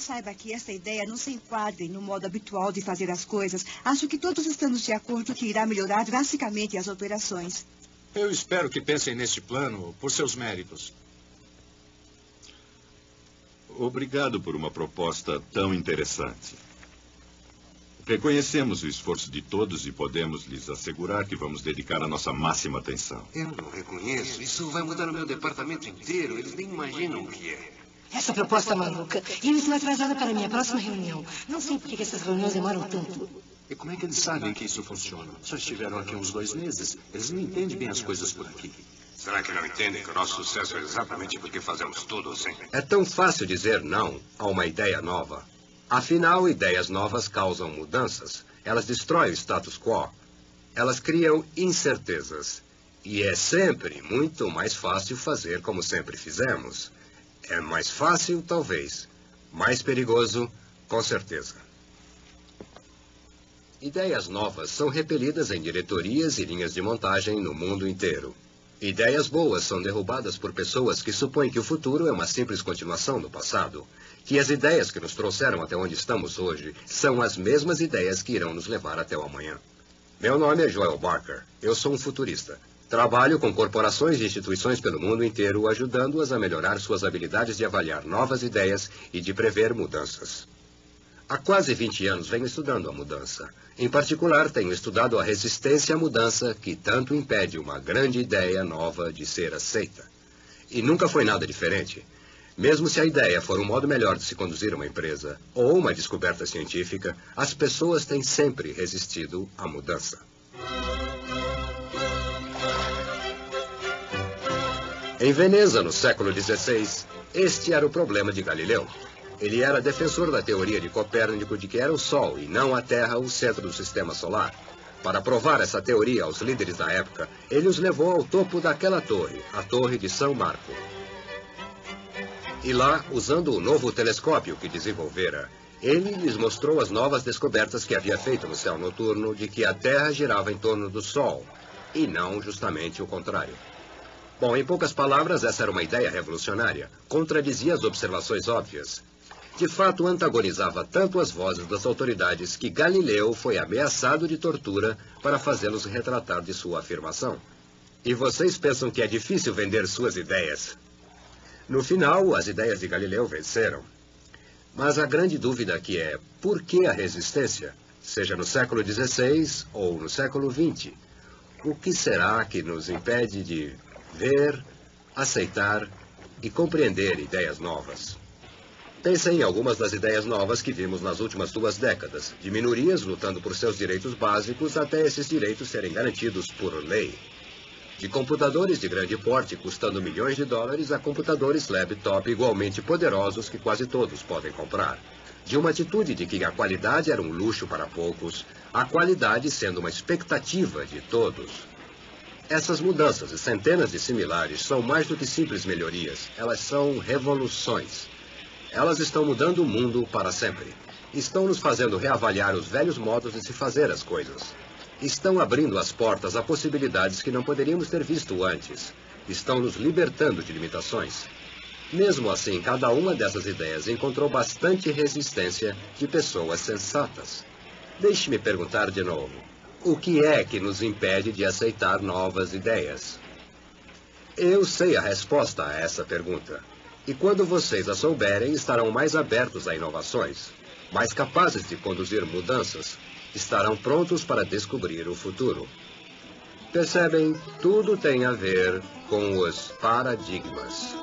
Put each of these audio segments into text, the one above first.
saiba que esta ideia não se enquadra no modo habitual de fazer as coisas, acho que todos estamos de acordo que irá melhorar drasticamente as operações. Eu espero que pensem neste plano por seus méritos. Obrigado por uma proposta tão interessante. Reconhecemos o esforço de todos e podemos lhes assegurar que vamos dedicar a nossa máxima atenção. Eu não reconheço. Isso vai mudar o meu departamento inteiro. Eles nem imaginam o que é. Essa proposta é maluca. E eu estou atrasada para a minha próxima reunião. Não sei por que essas reuniões demoram tanto. E como é que eles sabem que isso funciona? Só estiveram aqui uns 2 meses. Eles não entendem bem as coisas por aqui. Será que não entendem que o nosso sucesso é exatamente porque fazemos tudo assim? É tão fácil dizer não a uma ideia nova. Afinal, ideias novas causam mudanças. Elas destroem o status quo. Elas criam incertezas. E é sempre muito mais fácil fazer como sempre fizemos. É mais fácil, talvez. Mais perigoso, com certeza. Ideias novas são repelidas em diretorias e linhas de montagem no mundo inteiro. Ideias boas são derrubadas por pessoas que supõem que o futuro é uma simples continuação do passado. Que as ideias que nos trouxeram até onde estamos hoje são as mesmas ideias que irão nos levar até o amanhã. Meu nome é Joel Barker. Eu sou um futurista. Trabalho com corporações e instituições pelo mundo inteiro, ajudando-as a melhorar suas habilidades de avaliar novas ideias e de prever mudanças. Há quase 20 anos venho estudando a mudança. Em particular, tenho estudado a resistência à mudança que tanto impede uma grande ideia nova de ser aceita. E nunca foi nada diferente. Mesmo se a ideia for um modo melhor de se conduzir uma empresa ou uma descoberta científica, as pessoas têm sempre resistido à mudança. Em Veneza, no século XVI, este era o problema de Galileu. Ele era defensor da teoria de Copérnico de que era o Sol e não a Terra o centro do sistema solar. Para provar essa teoria aos líderes da época, ele os levou ao topo daquela torre, a Torre de São Marco. E lá, usando o novo telescópio que desenvolvera, ele lhes mostrou as novas descobertas que havia feito no céu noturno de que a Terra girava em torno do Sol, e não justamente o contrário. Bom, em poucas palavras, essa era uma ideia revolucionária. Contradizia as observações óbvias. De fato, antagonizava tanto as vozes das autoridades que Galileu foi ameaçado de tortura para fazê-los retratar de sua afirmação. E vocês pensam que é difícil vender suas ideias? No final, as ideias de Galileu venceram. Mas a grande dúvida aqui é, por que a resistência? Seja no século XVI ou no século XX. O que será que nos impede de ver, aceitar e compreender ideias novas? Pensem em algumas das ideias novas que vimos nas últimas 2 décadas, de minorias lutando por seus direitos básicos até esses direitos serem garantidos por lei. De computadores de grande porte custando milhões de dólares a computadores laptop igualmente poderosos que quase todos podem comprar. De uma atitude de que a qualidade era um luxo para poucos, a qualidade sendo uma expectativa de todos. Essas mudanças e centenas de similares são mais do que simples melhorias, elas são revoluções. Elas estão mudando o mundo para sempre. Estão nos fazendo reavaliar os velhos modos de se fazer as coisas. Estão abrindo as portas a possibilidades que não poderíamos ter visto antes. Estão nos libertando de limitações. Mesmo assim, cada uma dessas ideias encontrou bastante resistência de pessoas sensatas. Deixe-me perguntar de novo. O que é que nos impede de aceitar novas ideias? Eu sei a resposta a essa pergunta. E quando vocês a souberem, estarão mais abertos a inovações, mais capazes de conduzir mudanças, estarão prontos para descobrir o futuro. Percebem? Tudo tem a ver com os paradigmas.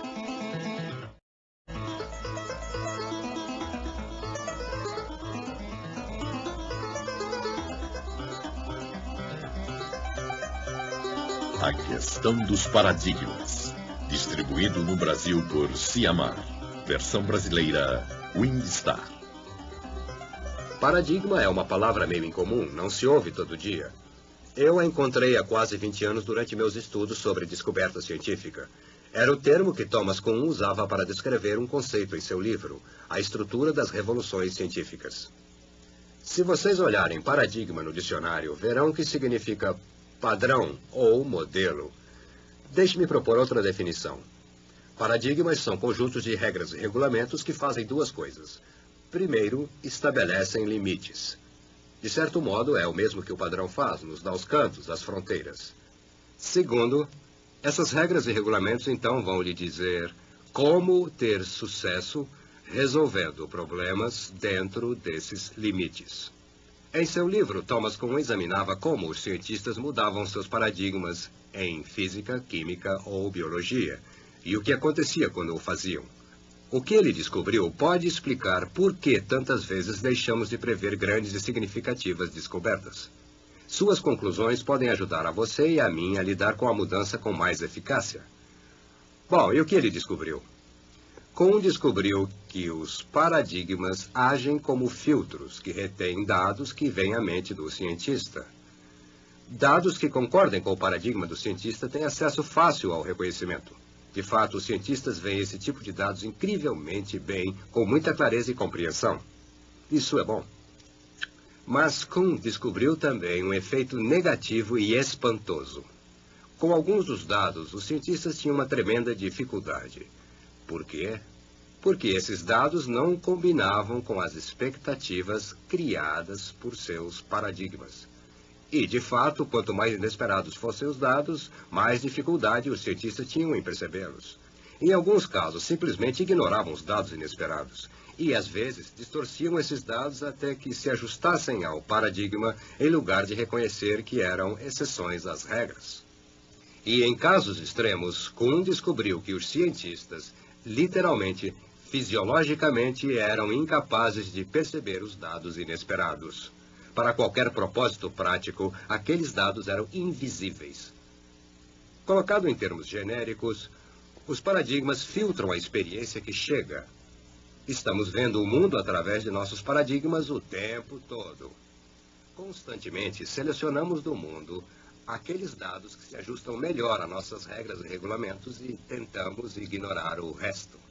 A questão dos paradigmas. Distribuído no Brasil por Ciamar. Versão brasileira, Windstar. Paradigma é uma palavra meio incomum, não se ouve todo dia. Eu a encontrei há quase 20 anos durante meus estudos sobre descoberta científica. Era o termo que Thomas Kuhn usava para descrever um conceito em seu livro, A Estrutura das Revoluções Científicas. Se vocês olharem paradigma no dicionário, verão que significa padrão ou modelo. Deixe-me propor outra definição. Paradigmas são conjuntos de regras e regulamentos que fazem 2 coisas. Primeiro, estabelecem limites. De certo modo, é o mesmo que o padrão faz, nos dá os cantos, as fronteiras. Segundo, essas regras e regulamentos, então, vão lhe dizer como ter sucesso resolvendo problemas dentro desses limites. Em seu livro, Thomas Kuhn examinava como os cientistas mudavam seus paradigmas em física, química ou biologia, e o que acontecia quando o faziam. O que ele descobriu pode explicar por que tantas vezes deixamos de prever grandes e significativas descobertas. Suas conclusões podem ajudar a você e a mim a lidar com a mudança com mais eficácia. Bom, e o que ele descobriu? Kuhn descobriu que os paradigmas agem como filtros que retêm dados que vêm à mente do cientista. Dados que concordem com o paradigma do cientista têm acesso fácil ao reconhecimento. De fato, os cientistas veem esse tipo de dados incrivelmente bem, com muita clareza e compreensão. Isso é bom. Mas Kuhn descobriu também um efeito negativo e espantoso. Com alguns dos dados, os cientistas tinham uma tremenda dificuldade. Por quê? Porque esses dados não combinavam com as expectativas criadas por seus paradigmas. E, de fato, quanto mais inesperados fossem os dados, mais dificuldade os cientistas tinham em percebê-los. Em alguns casos, simplesmente ignoravam os dados inesperados. E, às vezes, distorciam esses dados até que se ajustassem ao paradigma, em lugar de reconhecer que eram exceções às regras. E, em casos extremos, Kuhn descobriu que os cientistas, literalmente, fisiologicamente, eram incapazes de perceber os dados inesperados. Para qualquer propósito prático, aqueles dados eram invisíveis. Colocado em termos genéricos, os paradigmas filtram a experiência que chega. Estamos vendo o mundo através de nossos paradigmas o tempo todo. Constantemente selecionamos do mundo aqueles dados que se ajustam melhor a nossas regras e regulamentos e tentamos ignorar o resto.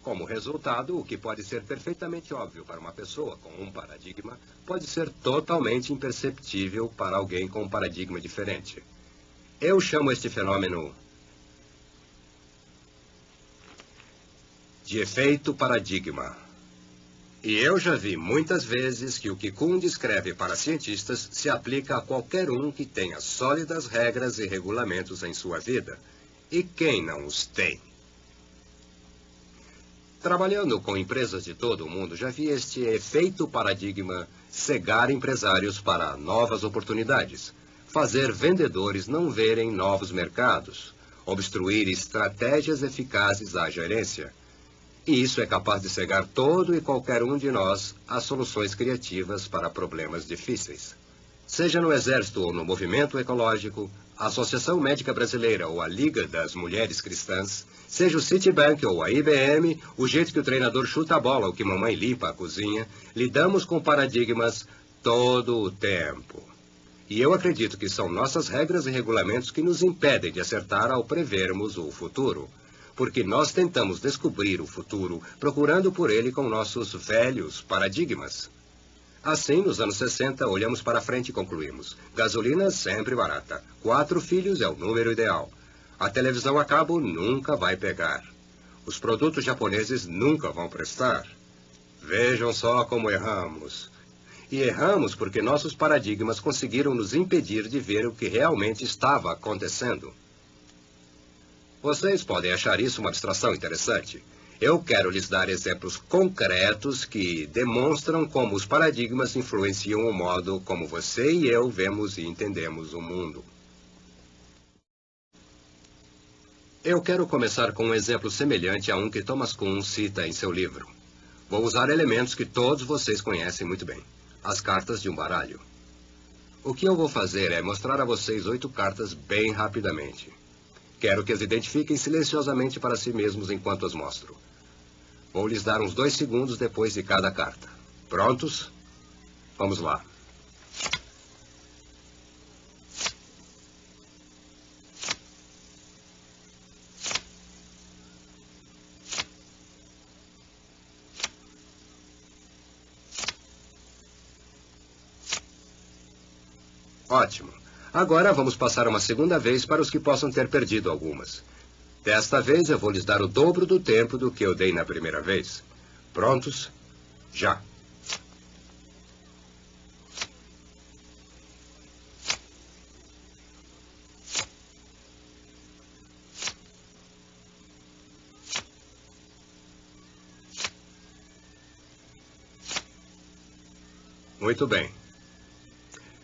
Como resultado, o que pode ser perfeitamente óbvio para uma pessoa com um paradigma pode ser totalmente imperceptível para alguém com um paradigma diferente. Eu chamo este fenômeno de efeito paradigma. E eu já vi muitas vezes que o que Kuhn descreve para cientistas se aplica a qualquer um que tenha sólidas regras e regulamentos em sua vida. E quem não os tem? Trabalhando com empresas de todo o mundo, já vi este efeito paradigma cegar empresários para novas oportunidades, fazer vendedores não verem novos mercados, obstruir estratégias eficazes à gerência. E isso é capaz de cegar todo e qualquer um de nós a soluções criativas para problemas difíceis. Seja no Exército ou no movimento ecológico, a Associação Médica Brasileira ou a Liga das Mulheres Cristãs, seja o Citibank ou a IBM, o jeito que o treinador chuta a bola ou que mamãe limpa a cozinha, lidamos com paradigmas todo o tempo. E eu acredito que são nossas regras e regulamentos que nos impedem de acertar ao prevermos o futuro. Porque nós tentamos descobrir o futuro procurando por ele com nossos velhos paradigmas. Assim, nos anos 60, olhamos para frente e concluímos: gasolina sempre barata, 4 filhos é o número ideal. A televisão a cabo nunca vai pegar. Os produtos japoneses nunca vão prestar. Vejam só como erramos. E erramos porque nossos paradigmas conseguiram nos impedir de ver o que realmente estava acontecendo. Vocês podem achar isso uma abstração interessante. Eu quero lhes dar exemplos concretos que demonstram como os paradigmas influenciam o modo como você e eu vemos e entendemos o mundo. Eu quero começar com um exemplo semelhante a um que Thomas Kuhn cita em seu livro. Vou usar elementos que todos vocês conhecem muito bem: as cartas de um baralho. O que eu vou fazer é mostrar a vocês 8 cartas bem rapidamente. Quero que as identifiquem silenciosamente para si mesmos enquanto as mostro. Vou lhes dar uns 2 segundos depois de cada carta. Prontos? Vamos lá. Ótimo. Agora vamos passar uma segunda vez para os que possam ter perdido algumas. Desta vez eu vou lhes dar o dobro do tempo do que eu dei na primeira vez. Prontos? Já. Muito bem.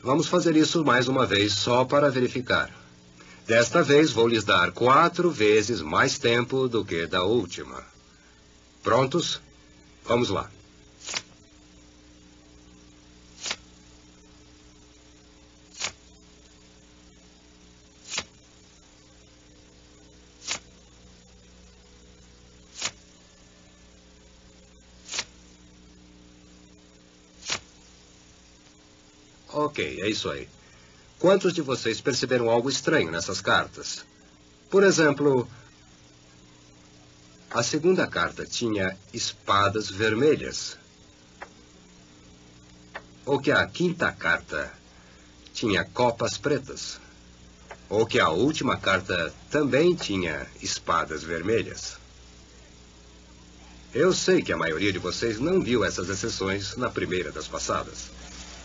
Vamos fazer isso mais uma vez só para verificar. Desta vez vou lhes dar 4 vezes mais tempo do que da última. Prontos? Vamos lá. Ok, é isso aí. Quantos de vocês perceberam algo estranho nessas cartas? Por exemplo, a segunda carta tinha espadas vermelhas. Ou que a quinta carta tinha copas pretas. Ou que a última carta também tinha espadas vermelhas. Eu sei que a maioria de vocês não viu essas exceções na primeira das passadas.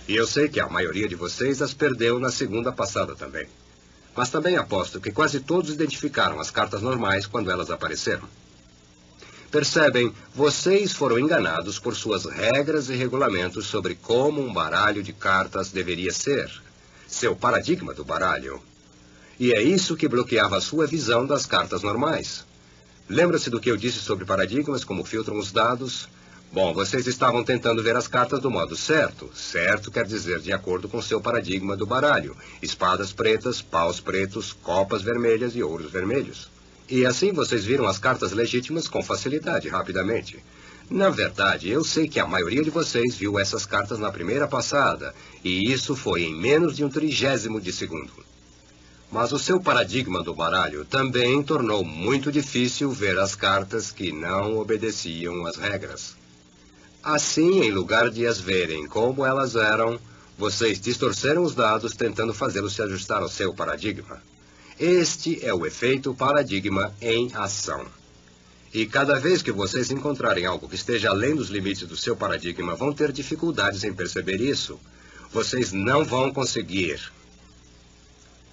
E eu sei que a maioria de vocês as perdeu na segunda passada também. Mas também aposto que quase todos identificaram as cartas normais quando elas apareceram. Percebem, vocês foram enganados por suas regras e regulamentos sobre como um baralho de cartas deveria ser. Seu paradigma do baralho. E é isso que bloqueava a sua visão das cartas normais. Lembra-se do que eu disse sobre paradigmas, como filtram os dados? Bom, vocês estavam tentando ver as cartas do modo certo. Certo quer dizer de acordo com seu paradigma do baralho. Espadas pretas, paus pretos, copas vermelhas e ouros vermelhos. E assim vocês viram as cartas legítimas com facilidade, rapidamente. Na verdade, eu sei que a maioria de vocês viu essas cartas na primeira passada. E isso foi em menos de 1/30 de segundo. Mas o seu paradigma do baralho também tornou muito difícil ver as cartas que não obedeciam às regras. Assim, em lugar de as verem como elas eram, vocês distorceram os dados tentando fazê-los se ajustar ao seu paradigma. Este é o efeito paradigma em ação. E cada vez que vocês encontrarem algo que esteja além dos limites do seu paradigma, vão ter dificuldades em perceber isso. Vocês não vão conseguir.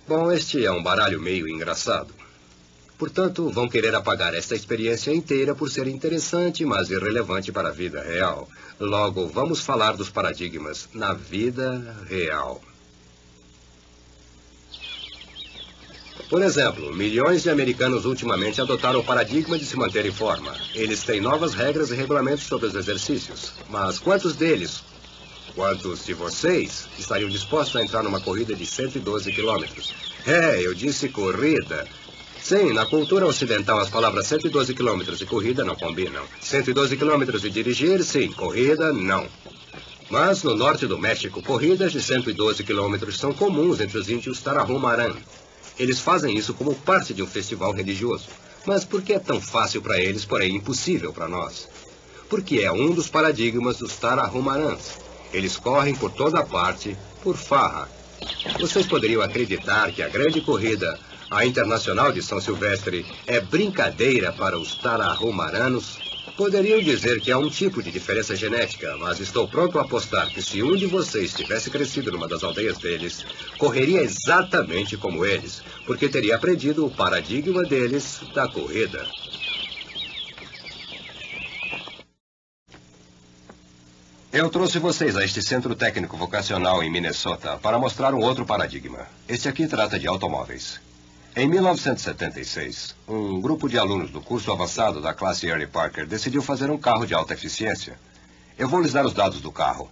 Bom, este é um baralho meio engraçado. Portanto, vão querer apagar esta experiência inteira por ser interessante, mas irrelevante para a vida real. Logo, vamos falar dos paradigmas na vida real. Por exemplo, milhões de americanos ultimamente adotaram o paradigma de se manter em forma. Eles têm novas regras e regulamentos sobre os exercícios. Mas quantos deles, quantos de vocês, estariam dispostos a entrar numa corrida de 112 quilômetros? Eu disse corrida. Sim, na cultura ocidental as palavras 112 quilômetros e corrida não combinam. 112 quilômetros e dirigir, sim. Corrida, não. Mas no norte do México, corridas de 112 quilômetros são comuns entre os índios Tarahumara. Eles fazem isso como parte de um festival religioso. Mas por que é tão fácil para eles, porém impossível para nós? Porque é um dos paradigmas dos Tarahumarãs. Eles correm por toda parte, por farra. Vocês poderiam acreditar que a grande corrida, a Internacional de São Silvestre, é brincadeira para os Tarahumaranos? Poderiam dizer que há um tipo de diferença genética, mas estou pronto a apostar que se um de vocês tivesse crescido numa das aldeias deles, correria exatamente como eles, porque teria aprendido o paradigma deles da corrida. Eu trouxe vocês a este centro técnico vocacional em Minnesota para mostrar um outro paradigma. Este aqui trata de automóveis. Em 1976, um grupo de alunos do curso avançado da classe Early Parker decidiu fazer um carro de alta eficiência. Eu vou lhes dar os dados do carro.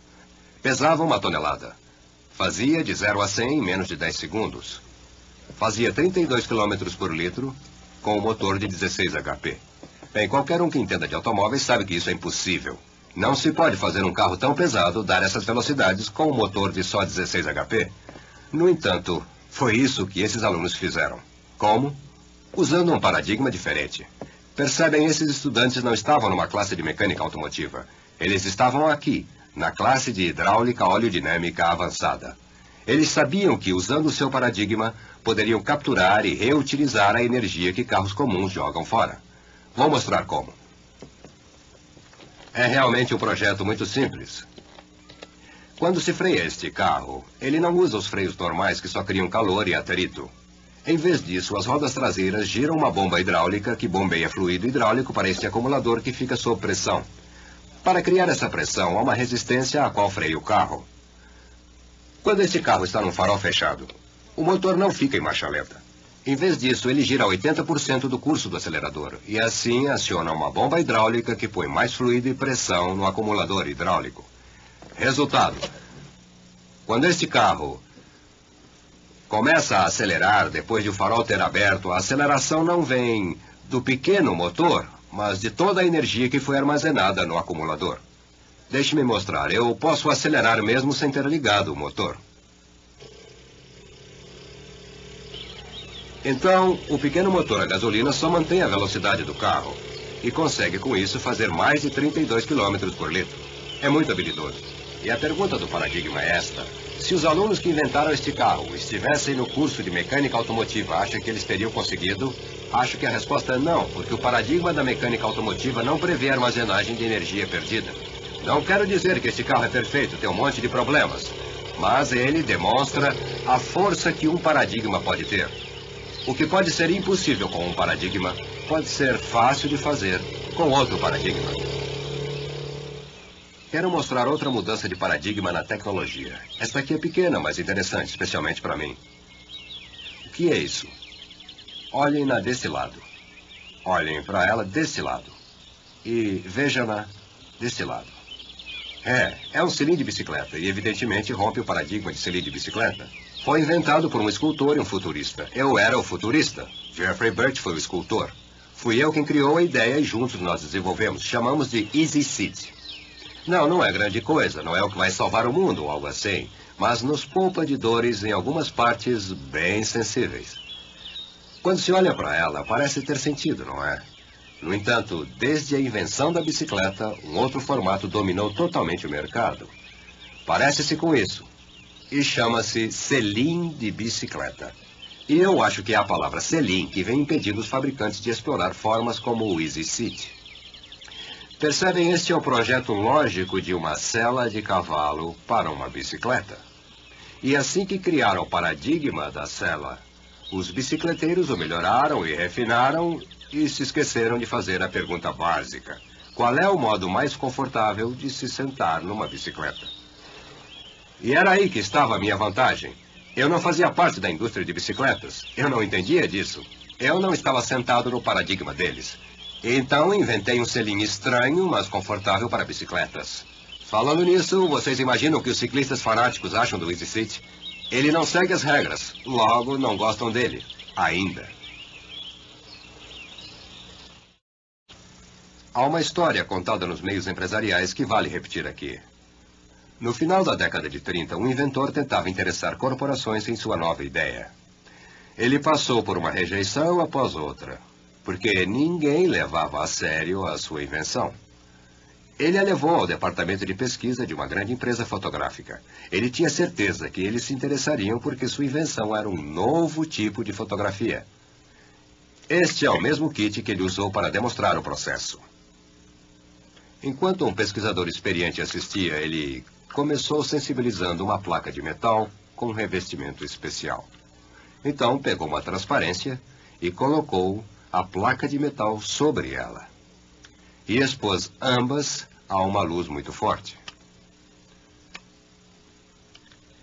Pesava 1 tonelada. Fazia de 0 a 100 em menos de 10 segundos. Fazia 32 km por litro com um motor de 16 HP. Bem, qualquer um que entenda de automóveis sabe que isso é impossível. Não se pode fazer um carro tão pesado dar essas velocidades com um motor de só 16 HP. No entanto, foi isso que esses alunos fizeram. Como? Usando um paradigma diferente. Percebem, esses estudantes não estavam numa classe de mecânica automotiva. Eles estavam aqui, na classe de hidráulica oleodinâmica avançada. Eles sabiam que, usando o seu paradigma, poderiam capturar e reutilizar a energia que carros comuns jogam fora. Vou mostrar como. É realmente um projeto muito simples. Quando se freia este carro, ele não usa os freios normais que só criam calor e atrito. Em vez disso, as rodas traseiras giram uma bomba hidráulica que bombeia fluido hidráulico para este acumulador que fica sob pressão. Para criar essa pressão, há uma resistência a qual freia o carro. Quando este carro está num farol fechado, o motor não fica em marcha lenta. Em vez disso, ele gira a 80% do curso do acelerador e assim aciona uma bomba hidráulica que põe mais fluido e pressão no acumulador hidráulico. Resultado: quando este carro começa a acelerar depois de o farol ter aberto, a aceleração não vem do pequeno motor, mas de toda a energia que foi armazenada no acumulador. Deixe-me mostrar. Eu posso acelerar mesmo sem ter ligado o motor. Então, o pequeno motor a gasolina só mantém a velocidade do carro e consegue com isso fazer mais de 32 km por litro. É muito habilidoso. E a pergunta do paradigma é esta: se os alunos que inventaram este carro estivessem no curso de mecânica automotiva, acha que eles teriam conseguido? Acho que a resposta é não, porque o paradigma da mecânica automotiva não prevê armazenagem de energia perdida. Não quero dizer que este carro é perfeito, tem um monte de problemas, mas ele demonstra a força que um paradigma pode ter. O que pode ser impossível com um paradigma, pode ser fácil de fazer com outro paradigma. Quero mostrar outra mudança de paradigma na tecnologia. Esta aqui é pequena, mas interessante, especialmente para mim. O que é isso? Olhem-na desse lado. Olhem para ela desse lado. E vejam-na desse lado. É um cilindro de bicicleta e evidentemente rompe o paradigma de cilindro de bicicleta. Foi inventado por um escultor e um futurista. Eu era o futurista. Jeffrey Burt foi o escultor. Fui eu quem criou a ideia e juntos nós desenvolvemos. Chamamos de Easy Seat. Não é grande coisa, não é o que vai salvar o mundo ou algo assim, mas nos poupa de dores em algumas partes bem sensíveis. Quando se olha para ela, parece ter sentido, não é? No entanto, desde a invenção da bicicleta, um outro formato dominou totalmente o mercado. Parece-se com isso, e chama-se selim de bicicleta. E eu acho que é a palavra selim que vem impedindo os fabricantes de explorar formas como o Easy Seat. Percebem, este é o projeto lógico de uma sela de cavalo para uma bicicleta. E assim que criaram o paradigma da sela, os bicicleteiros o melhoraram e refinaram e se esqueceram de fazer a pergunta básica: qual é o modo mais confortável de se sentar numa bicicleta? E era aí que estava a minha vantagem. Eu não fazia parte da indústria de bicicletas. Eu não entendia disso. Eu não estava sentado no paradigma deles. Então inventei um selim estranho, mas confortável para bicicletas. Falando nisso, vocês imaginam o que os ciclistas fanáticos acham do Easy Seat? Ele não segue as regras, logo não gostam dele, ainda. Há uma história contada nos meios empresariais que vale repetir aqui. No final da década de 30, um inventor tentava interessar corporações em sua nova ideia. Ele passou por uma rejeição após outra, porque ninguém levava a sério a sua invenção. Ele a levou ao departamento de pesquisa de uma grande empresa fotográfica. Ele tinha certeza que eles se interessariam porque sua invenção era um novo tipo de fotografia. Este é o mesmo kit que ele usou para demonstrar o processo. Enquanto um pesquisador experiente assistia, ele começou sensibilizando uma placa de metal com um revestimento especial. Então pegou uma transparência e colocou a placa de metal sobre ela e expôs ambas a uma luz muito forte.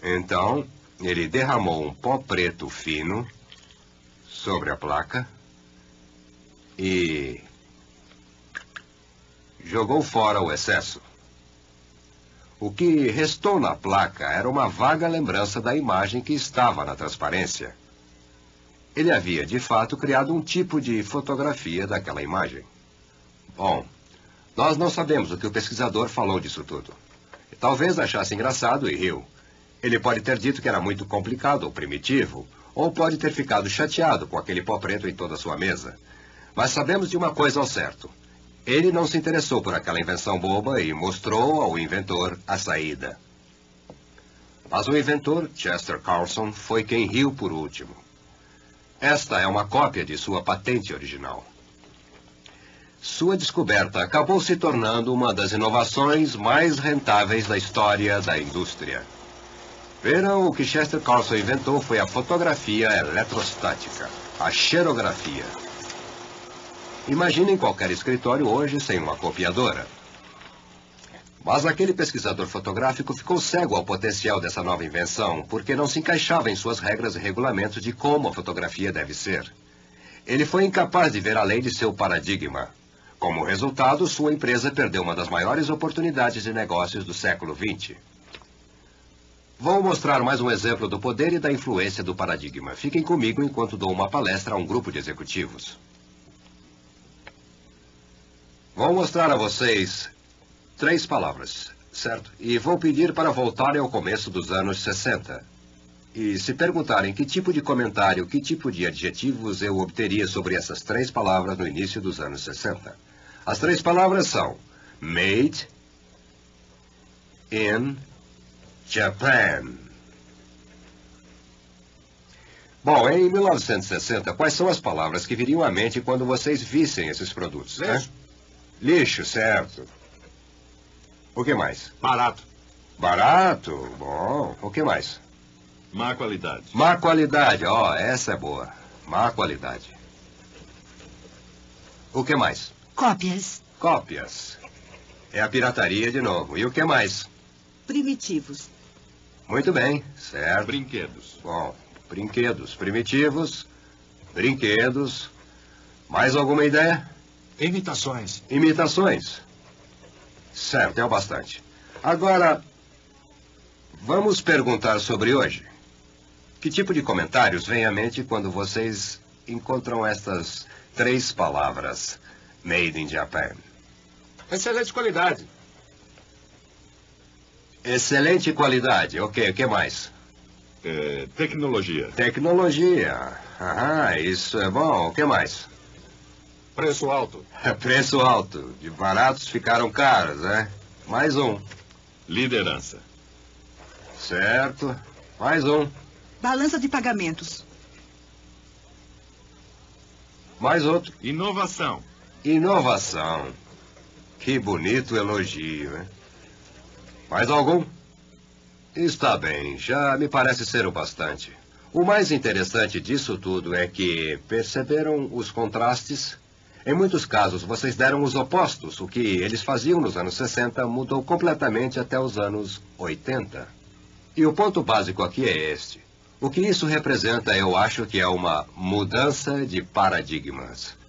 Então, ele derramou um pó preto fino sobre a placa e jogou fora o excesso. O que restou na placa era uma vaga lembrança da imagem que estava na transparência. Ele havia, de fato, criado um tipo de fotografia daquela imagem. Bom, nós não sabemos o que o pesquisador falou disso tudo. Talvez achasse engraçado e riu. Ele pode ter dito que era muito complicado ou primitivo, ou pode ter ficado chateado com aquele pó preto em toda a sua mesa. Mas sabemos de uma coisa ao certo. Ele não se interessou por aquela invenção boba e mostrou ao inventor a saída. Mas o inventor, Chester Carlson, foi quem riu por último. Esta é uma cópia de sua patente original. Sua descoberta acabou se tornando uma das inovações mais rentáveis da história da indústria. Verão, o que Chester Carlson inventou foi a fotografia eletrostática, a xerografia. Imaginem qualquer escritório hoje sem uma copiadora. Mas aquele pesquisador fotográfico ficou cego ao potencial dessa nova invenção, porque não se encaixava em suas regras e regulamentos de como a fotografia deve ser. Ele foi incapaz de ver além de seu paradigma. Como resultado, sua empresa perdeu uma das maiores oportunidades de negócios do século XX. Vou mostrar mais um exemplo do poder e da influência do paradigma. Fiquem comigo enquanto dou uma palestra a um grupo de executivos. Vou mostrar a vocês 3 palavras, certo? E vou pedir para voltarem ao começo dos anos 60. E se perguntarem que tipo de comentário, que tipo de adjetivos eu obteria sobre essas 3 palavras no início dos anos 60. As 3 palavras são Made in Japan. Bom, em 1960, quais são as palavras que viriam à mente quando vocês vissem esses produtos? Lixo. Né? Lixo, certo. O que mais? Barato. Barato, bom. O que mais? Má qualidade. Má qualidade, ó, essa é boa. Má qualidade. O que mais? Cópias. Cópias. É a pirataria de novo. E o que mais? Primitivos. Muito bem, certo. Brinquedos. Bom, brinquedos primitivos, brinquedos. Mais alguma ideia? Imitações. Imitações. Certo, é o bastante. Agora, vamos perguntar sobre hoje. Que tipo de comentários vem à mente quando vocês encontram estas 3 palavras? Made in Japan. Excelente qualidade. Excelente qualidade. Ok, o que mais? Tecnologia. Tecnologia. Aham, isso é bom. O que mais? Preço alto. Preço alto. De baratos ficaram caros, né? Mais um. Liderança. Certo. Mais um. Balança de pagamentos. Mais outro. Inovação. Inovação. Que bonito elogio, né? Mais algum? Está bem, já me parece ser o bastante. O mais interessante disso tudo é que perceberam os contrastes? Em muitos casos, vocês deram os opostos. O que eles faziam nos anos 60 mudou completamente até os anos 80. E o ponto básico aqui é este. O que isso representa, eu acho que é uma mudança de paradigmas.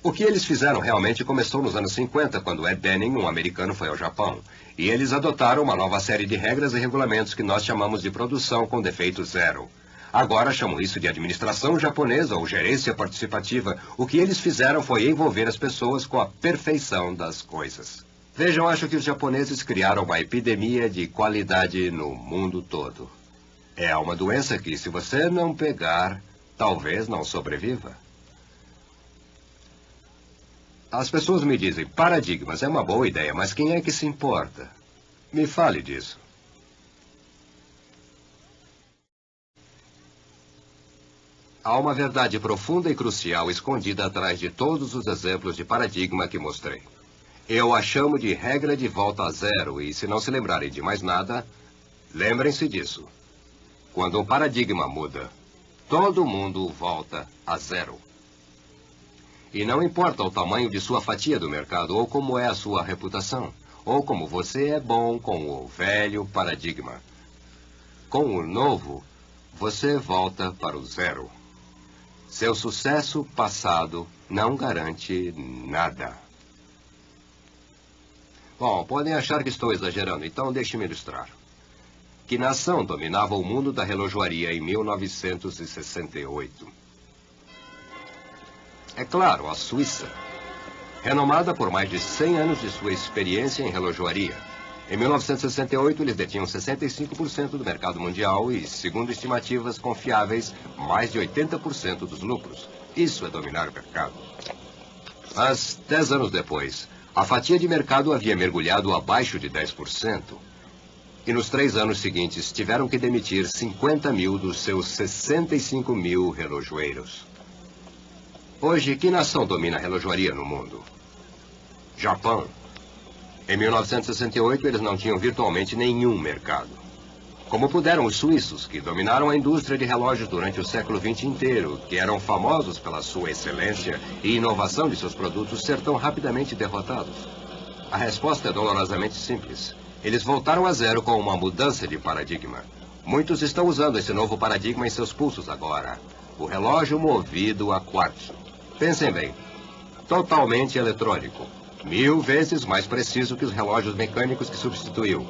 O que eles fizeram realmente começou nos anos 50, quando Ed Denning, um americano, foi ao Japão. E eles adotaram uma nova série de regras e regulamentos que nós chamamos de produção com defeito zero. Agora chamam isso de administração japonesa ou gerência participativa. O que eles fizeram foi envolver as pessoas com a perfeição das coisas. Vejam, acho que os japoneses criaram uma epidemia de qualidade no mundo todo. É uma doença que, se você não pegar, talvez não sobreviva. As pessoas me dizem, paradigmas é uma boa ideia, mas quem é que se importa? Me fale disso. Há uma verdade profunda e crucial escondida atrás de todos os exemplos de paradigma que mostrei. Eu a chamo de regra de volta a zero, e se não se lembrarem de mais nada, lembrem-se disso. Quando um paradigma muda, todo mundo volta a zero. E não importa o tamanho de sua fatia do mercado, ou como é a sua reputação, ou como você é bom com o velho paradigma. Com o novo, você volta para o zero. Seu sucesso passado não garante nada. Bom, podem achar que estou exagerando, então deixe-me ilustrar. Que nação dominava o mundo da relojoaria em 1968? É claro, a Suíça. Renomada por mais de 100 anos de sua experiência em relojoaria. Em 1968, eles detinham 65% do mercado mundial e, segundo estimativas confiáveis, mais de 80% dos lucros. Isso é dominar o mercado. Mas, 10 anos depois, a fatia de mercado havia mergulhado abaixo de 10%. E nos 3 anos seguintes, tiveram que demitir 50 mil dos seus 65 mil relojoeiros. Hoje, que nação domina a relojoaria no mundo? Japão. Em 1968, eles não tinham virtualmente nenhum mercado. Como puderam os suíços, que dominaram a indústria de relógios durante o século XX inteiro, que eram famosos pela sua excelência e inovação de seus produtos, ser tão rapidamente derrotados? A resposta é dolorosamente simples. Eles voltaram a zero com uma mudança de paradigma. Muitos estão usando esse novo paradigma em seus pulsos agora. O relógio movido a quartzo. Pensem bem. Totalmente eletrônico. 1000 vezes mais preciso que os relógios mecânicos que substituiu.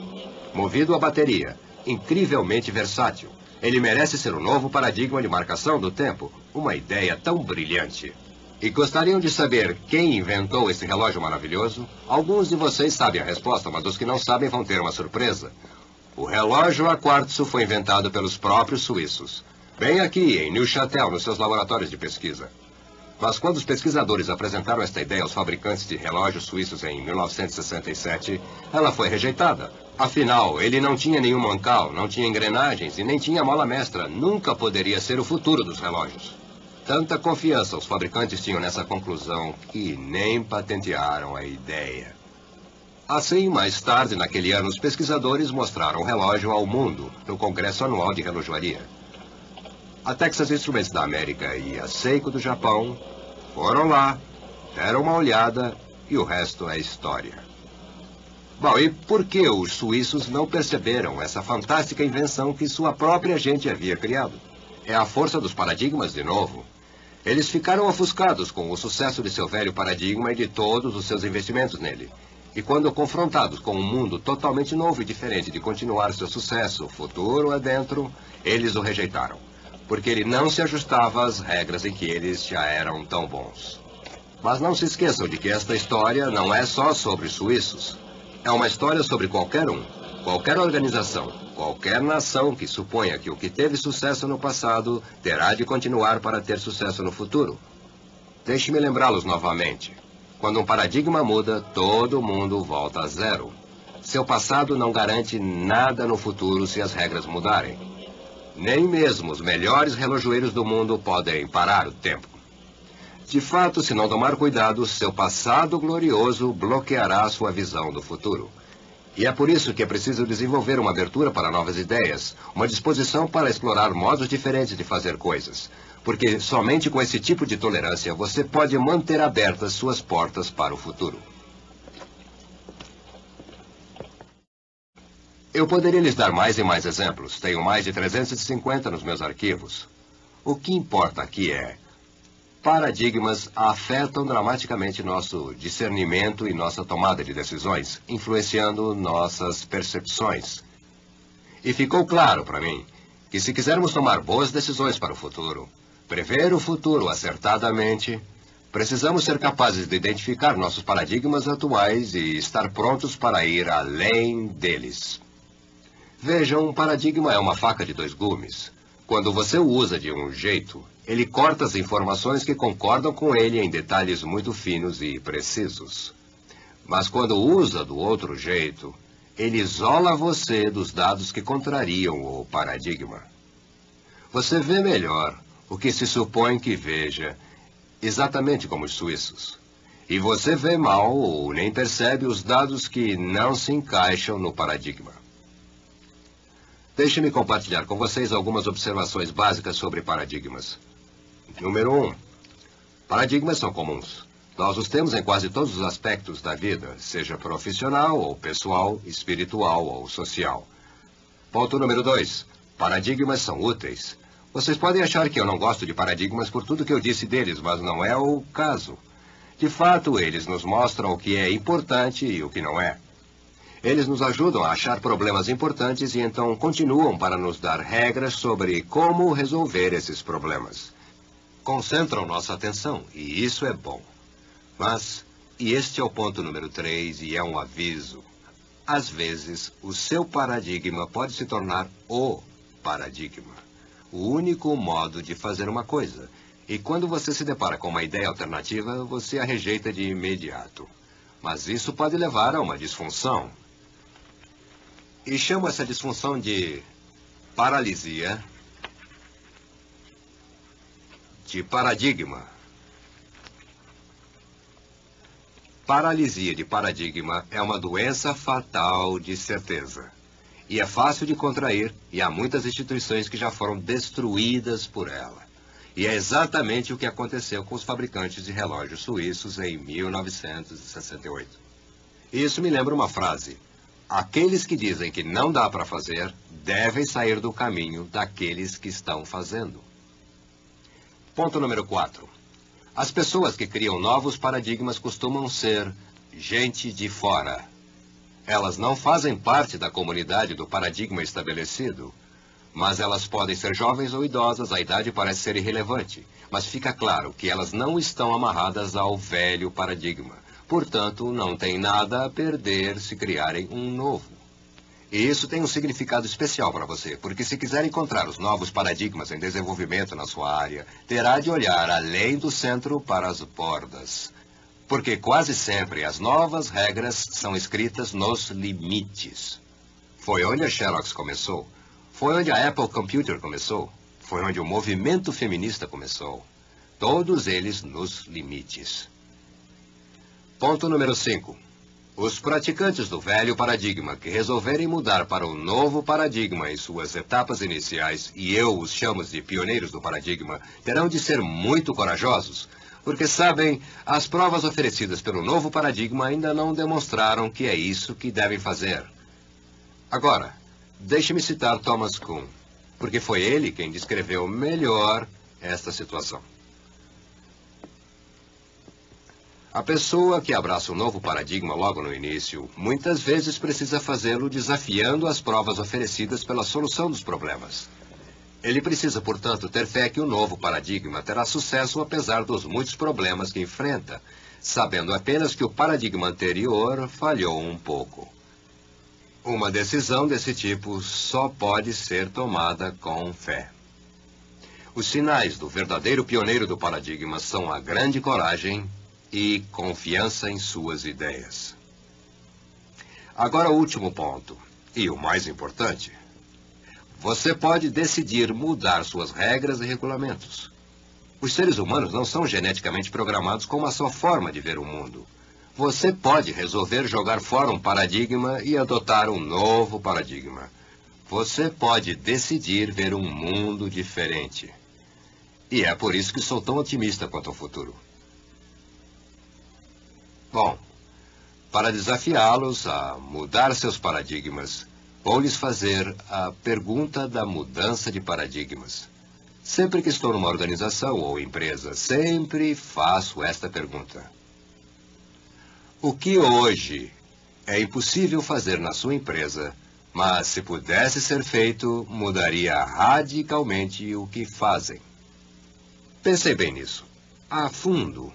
Movido a bateria. Incrivelmente versátil. Ele merece ser o novo paradigma de marcação do tempo. Uma ideia tão brilhante. E gostariam de saber quem inventou esse relógio maravilhoso? Alguns de vocês sabem a resposta, mas os que não sabem vão ter uma surpresa. O relógio a quartzo foi inventado pelos próprios suíços. Bem aqui, em Neuchâtel, nos seus laboratórios de pesquisa. Mas quando os pesquisadores apresentaram esta ideia aos fabricantes de relógios suíços em 1967, ela foi rejeitada. Afinal, ele não tinha nenhum mancal, não tinha engrenagens e nem tinha mola mestra. Nunca poderia ser o futuro dos relógios. Tanta confiança os fabricantes tinham nessa conclusão que nem patentearam a ideia. Assim, mais tarde, naquele ano, os pesquisadores mostraram o relógio ao mundo no Congresso Anual de Relojoaria. A Texas Instruments da América e a Seiko do Japão foram lá, deram uma olhada e o resto é história. Bom, e por que os suíços não perceberam essa fantástica invenção que sua própria gente havia criado? É a força dos paradigmas de novo. Eles ficaram ofuscados com o sucesso de seu velho paradigma e de todos os seus investimentos nele. E quando confrontados com um mundo totalmente novo e diferente de continuar seu sucesso futuro adentro, eles o rejeitaram. Porque ele não se ajustava às regras em que eles já eram tão bons. Mas não se esqueçam de que esta história não é só sobre suíços. É uma história sobre qualquer um, qualquer organização, qualquer nação que suponha que o que teve sucesso no passado terá de continuar para ter sucesso no futuro. Deixe-me lembrá-los novamente. Quando um paradigma muda, todo mundo volta a zero. Seu passado não garante nada no futuro se as regras mudarem. Nem mesmo os melhores relojoeiros do mundo podem parar o tempo. De fato, se não tomar cuidado, seu passado glorioso bloqueará sua visão do futuro. E é por isso que é preciso desenvolver uma abertura para novas ideias, uma disposição para explorar modos diferentes de fazer coisas. Porque somente com esse tipo de tolerância você pode manter abertas suas portas para o futuro. Eu poderia lhes dar mais e mais exemplos. Tenho mais de 350 nos meus arquivos. O que importa aqui é: paradigmas afetam dramaticamente nosso discernimento e nossa tomada de decisões, influenciando nossas percepções. E ficou claro para mim que se quisermos tomar boas decisões para o futuro, prever o futuro acertadamente, precisamos ser capazes de identificar nossos paradigmas atuais e estar prontos para ir além deles. Vejam, um paradigma é uma faca de 2 gumes. Quando você o usa de um jeito, ele corta as informações que concordam com ele em detalhes muito finos e precisos. Mas quando usa do outro jeito, ele isola você dos dados que contrariam o paradigma. Você vê melhor o que se supõe que veja, exatamente como os suíços. E você vê mal ou nem percebe os dados que não se encaixam no paradigma. Deixe-me compartilhar com vocês algumas observações básicas sobre paradigmas. Número 1. Paradigmas são comuns. Nós os temos em quase todos os aspectos da vida, seja profissional ou pessoal, espiritual ou social. Ponto número 2. Paradigmas são úteis. Vocês podem achar que eu não gosto de paradigmas por tudo que eu disse deles, mas não é o caso. De fato, eles nos mostram o que é importante e o que não é. Eles nos ajudam a achar problemas importantes e então continuam para nos dar regras sobre como resolver esses problemas. Concentram nossa atenção, e isso é bom. Mas, e este é o ponto número 3, e é um aviso. Às vezes, o seu paradigma pode se tornar o paradigma. O único modo de fazer uma coisa. E quando você se depara com uma ideia alternativa, você a rejeita de imediato. Mas isso pode levar a uma disfunção. E chamo essa disfunção de paralisia de paradigma. Paralisia de paradigma é uma doença fatal de certeza. E é fácil de contrair, e há muitas instituições que já foram destruídas por ela. E é exatamente o que aconteceu com os fabricantes de relógios suíços em 1968. Isso me lembra uma frase. Aqueles que dizem que não dá para fazer, devem sair do caminho daqueles que estão fazendo. Ponto número 4. As pessoas que criam novos paradigmas costumam ser gente de fora. Elas não fazem parte da comunidade do paradigma estabelecido, mas elas podem ser jovens ou idosas, a idade parece ser irrelevante. Mas fica claro que elas não estão amarradas ao velho paradigma. Portanto, não tem nada a perder se criarem um novo. E isso tem um significado especial para você, porque se quiser encontrar os novos paradigmas em desenvolvimento na sua área, terá de olhar além do centro para as bordas. Porque quase sempre as novas regras são escritas nos limites. Foi onde a Xerox começou. Foi onde a Apple Computer começou. Foi onde o movimento feminista começou. Todos eles nos limites. Ponto número 5. Os praticantes do velho paradigma que resolverem mudar para o novo paradigma em suas etapas iniciais, e eu os chamo de pioneiros do paradigma, terão de ser muito corajosos, porque, sabem, as provas oferecidas pelo novo paradigma ainda não demonstraram que é isso que devem fazer. Agora, deixe-me citar Thomas Kuhn, porque foi ele quem descreveu melhor esta situação. A pessoa que abraça um novo paradigma logo no início, muitas vezes precisa fazê-lo desafiando as provas oferecidas pela solução dos problemas. Ele precisa, portanto, ter fé que o novo paradigma terá sucesso apesar dos muitos problemas que enfrenta, sabendo apenas que o paradigma anterior falhou um pouco. Uma decisão desse tipo só pode ser tomada com fé. Os sinais do verdadeiro pioneiro do paradigma são a grande coragem e confiança em suas ideias. Agora o último ponto, e o mais importante. Você pode decidir mudar suas regras e regulamentos. Os seres humanos não são geneticamente programados com uma só forma de ver o mundo. Você pode resolver jogar fora um paradigma e adotar um novo paradigma. Você pode decidir ver um mundo diferente. E é por isso que sou tão otimista quanto ao futuro. Bom, para desafiá-los a mudar seus paradigmas, vou lhes fazer a pergunta da mudança de paradigmas. Sempre que estou numa organização ou empresa, sempre faço esta pergunta. O que hoje é impossível fazer na sua empresa, mas se pudesse ser feito, mudaria radicalmente o que fazem? Pensem bem nisso, a fundo.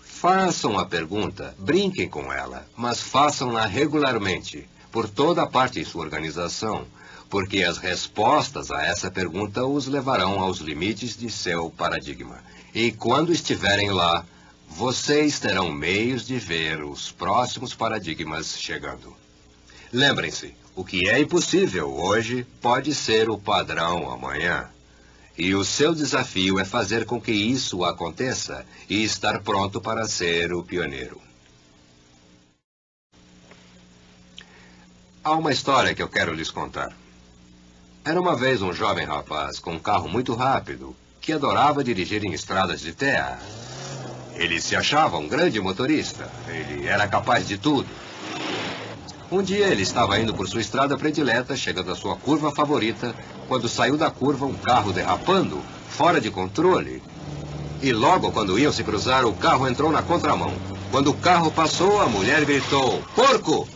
Façam a pergunta, brinquem com ela, mas façam-na regularmente, por toda parte em sua organização, porque as respostas a essa pergunta os levarão aos limites de seu paradigma. E quando estiverem lá, vocês terão meios de ver os próximos paradigmas chegando. Lembrem-se, o que é impossível hoje pode ser o padrão amanhã. E o seu desafio é fazer com que isso aconteça e estar pronto para ser o pioneiro. Há uma história que eu quero lhes contar. Era uma vez um jovem rapaz com um carro muito rápido que adorava dirigir em estradas de terra. Ele se achava um grande motorista. Ele era capaz de tudo. Um dia ele estava indo por sua estrada predileta, chegando à sua curva favorita, quando saiu da curva um carro derrapando, fora de controle. E logo quando iam se cruzar, o carro entrou na contramão. Quando o carro passou, a mulher gritou, "Porco!"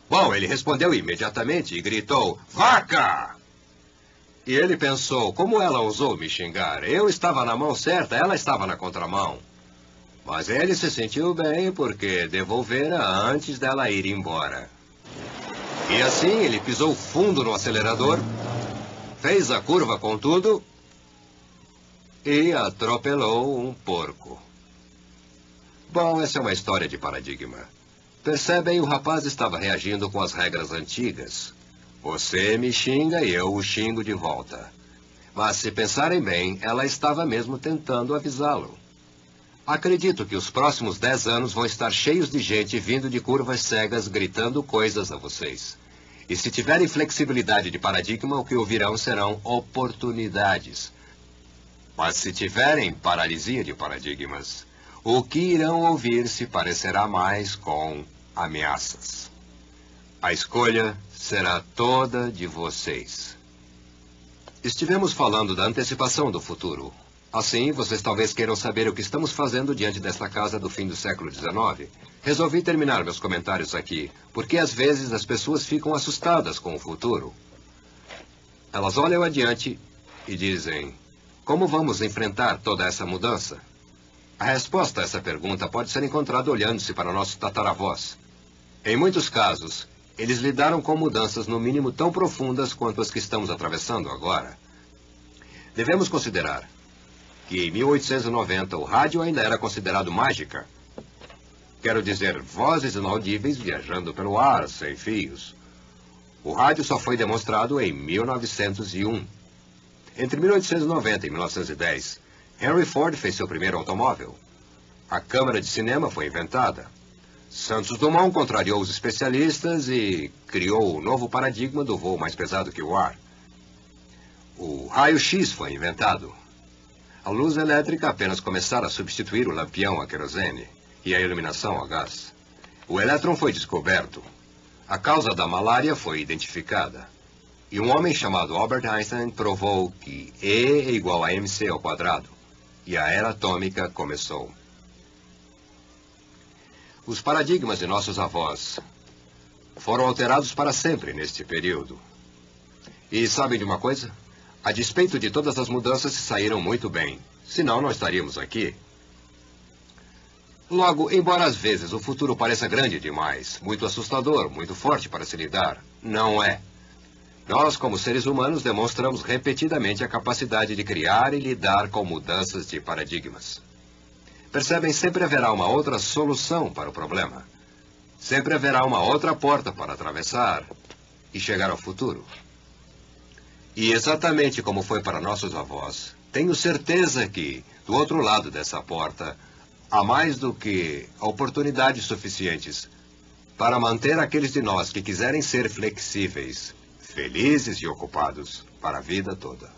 Bom, ele respondeu imediatamente e gritou, "Vaca!" E ele pensou, como ela ousou me xingar? Eu estava na mão certa, ela estava na contramão. Mas ele se sentiu bem porque devolvera antes dela ir embora. E assim ele pisou fundo no acelerador, fez a curva com tudo e atropelou um porco. Bom, essa é uma história de paradigma. Percebem, o rapaz estava reagindo com as regras antigas. Você me xinga e eu o xingo de volta. Mas se pensarem bem, ela estava mesmo tentando avisá-lo. Acredito que os próximos 10 anos vão estar cheios de gente vindo de curvas cegas gritando coisas a vocês. E se tiverem flexibilidade de paradigma, o que ouvirão serão oportunidades. Mas se tiverem paralisia de paradigmas, o que irão ouvir se parecerá mais com ameaças. A escolha será toda de vocês. Estivemos falando da antecipação do futuro. Assim, vocês talvez queiram saber o que estamos fazendo diante desta casa do fim do século XIX. Resolvi terminar meus comentários aqui, porque às vezes as pessoas ficam assustadas com o futuro. Elas olham adiante e dizem: como vamos enfrentar toda essa mudança? A resposta a essa pergunta pode ser encontrada olhando-se para nossos tataravós. Em muitos casos, eles lidaram com mudanças no mínimo tão profundas quanto as que estamos atravessando agora. Devemos considerar que em 1890 o rádio ainda era considerado mágica. Quero dizer, vozes inaudíveis viajando pelo ar, sem fios. O rádio só foi demonstrado em 1901. Entre 1890 e 1910, Henry Ford fez seu primeiro automóvel. A câmara de cinema foi inventada. Santos Dumont contrariou os especialistas e criou o novo paradigma do voo mais pesado que o ar. O raio-x foi inventado. A luz elétrica apenas começara a substituir o lampião a querosene e a iluminação a gás. O elétron foi descoberto. A causa da malária foi identificada. E um homem chamado Albert Einstein provou que E é igual a mc ao quadrado. E a era atômica começou. Os paradigmas de nossos avós foram alterados para sempre neste período. E sabem de uma coisa? A despeito de todas as mudanças, se saíram muito bem. Senão, não estaríamos aqui. Logo, embora às vezes o futuro pareça grande demais, muito assustador, muito forte para se lidar, não é. Nós, como seres humanos, demonstramos repetidamente a capacidade de criar e lidar com mudanças de paradigmas. Percebem, sempre haverá uma outra solução para o problema. Sempre haverá uma outra porta para atravessar e chegar ao futuro. E exatamente como foi para nossos avós, tenho certeza que, do outro lado dessa porta, há mais do que oportunidades suficientes para manter aqueles de nós que quiserem ser flexíveis, felizes e ocupados para a vida toda.